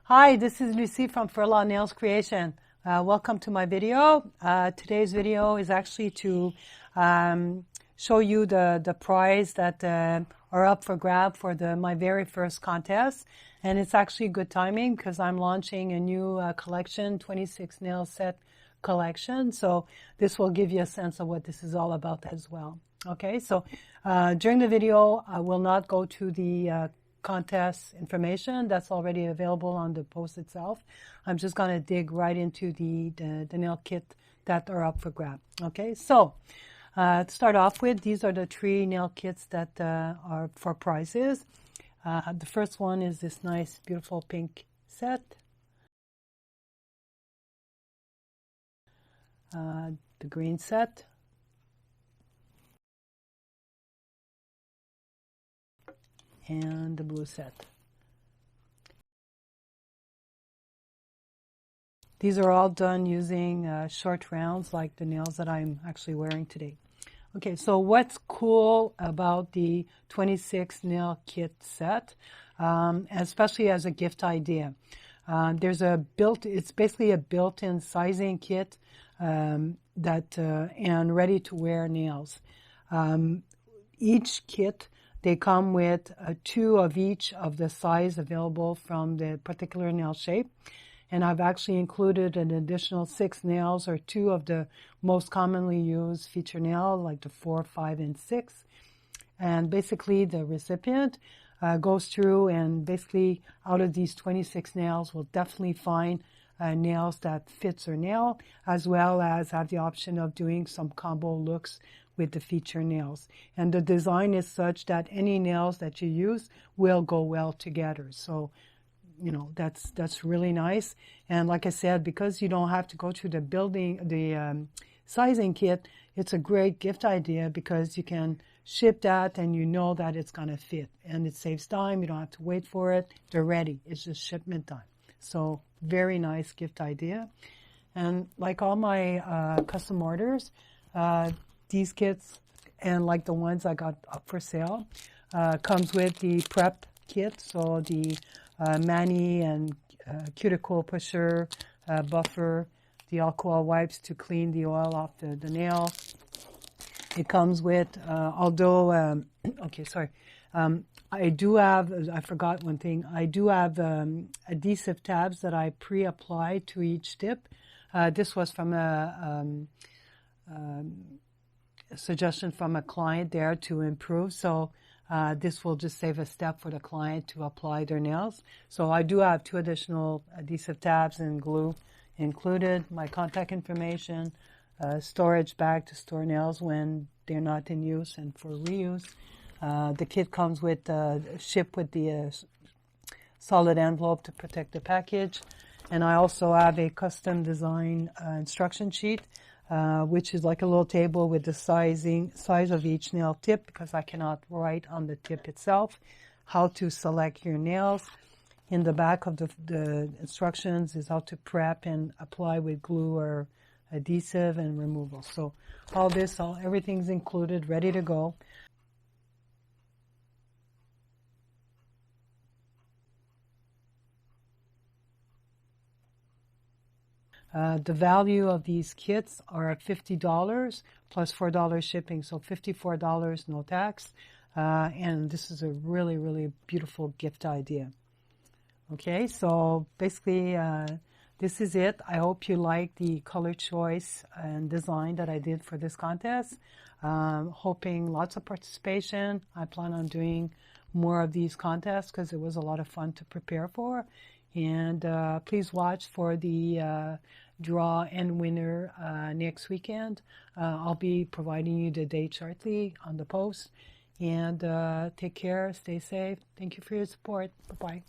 Hi, this is Lucy from Firlotte Nails Creation. Welcome to my video. Today's video is actually to show you the prize that are up for grab for my very first contest. And it's actually good timing because I'm launching a new collection, 26 nail set collection. So this will give you a sense of what this is all about as well. Okay, so during the video, I will not go to the contest information that's already available on the post itself. I'm just going to dig right into the nail kit that are up for grab. Okay, so to start off with, these are the 3 nail kits that are for prizes. The first one is this nice, beautiful pink set. The green set. And the blue set. These are all done using short rounds like the nails that I'm actually wearing today. Okay, so what's cool about the 26 nail kit set, especially as a gift idea? It's basically a built-in sizing kit and ready to wear nails. Each kit, they come with 2 of each of the size available from the particular nail shape. And I've actually included an additional 6 nails or 2 of the most commonly used feature nail, like the 4, 5, and 6. And basically the recipient goes through and basically out of these 26 nails will definitely find nails that fits her nail, as well as have the option of doing some combo looks with the feature nails. And the design is such that any nails that you use will go well together. So, you know, that's really nice. And like I said, because you don't have to go through the sizing kit, it's a great gift idea because you can ship that and you know that it's going to fit. And it saves time. You don't have to wait for it. They're ready. It's just shipment time. So very nice gift idea. And like all my custom orders, these kits, and like the ones I got up for sale, comes with the prep kit. So the mani and cuticle pusher, buffer, the alcohol wipes to clean the oil off the nail. It comes with, I do have, I forgot one thing, I do have adhesive tabs that I pre-apply to each tip. This was from a suggestion from a client there to improve. So this will just save a step for the client to apply their nails. So I do have 2 additional adhesive tabs and glue included, my contact information, storage bag to store nails when they're not in use and for reuse. The kit comes with shipped with the solid envelope to protect the package. And I also have a custom design instruction sheet, which is like a little table with the size of each nail tip, because I cannot write on the tip itself how to select your nails. In the back of the instructions is how to prep and apply with glue or adhesive and removal. So everything's included, ready to go. The value of these kits are $50 plus $4 shipping, so $54, no tax. And this is a really, really beautiful gift idea. Okay, so basically this is it. I hope you like the color choice and design that I did for this contest. Hoping lots of participation. I plan on doing more of these contests because it was a lot of fun to prepare for. And please watch for the draw and winner next weekend. I'll be providing you the date shortly on the post. And take care, stay safe. Thank you for your support. Bye-bye.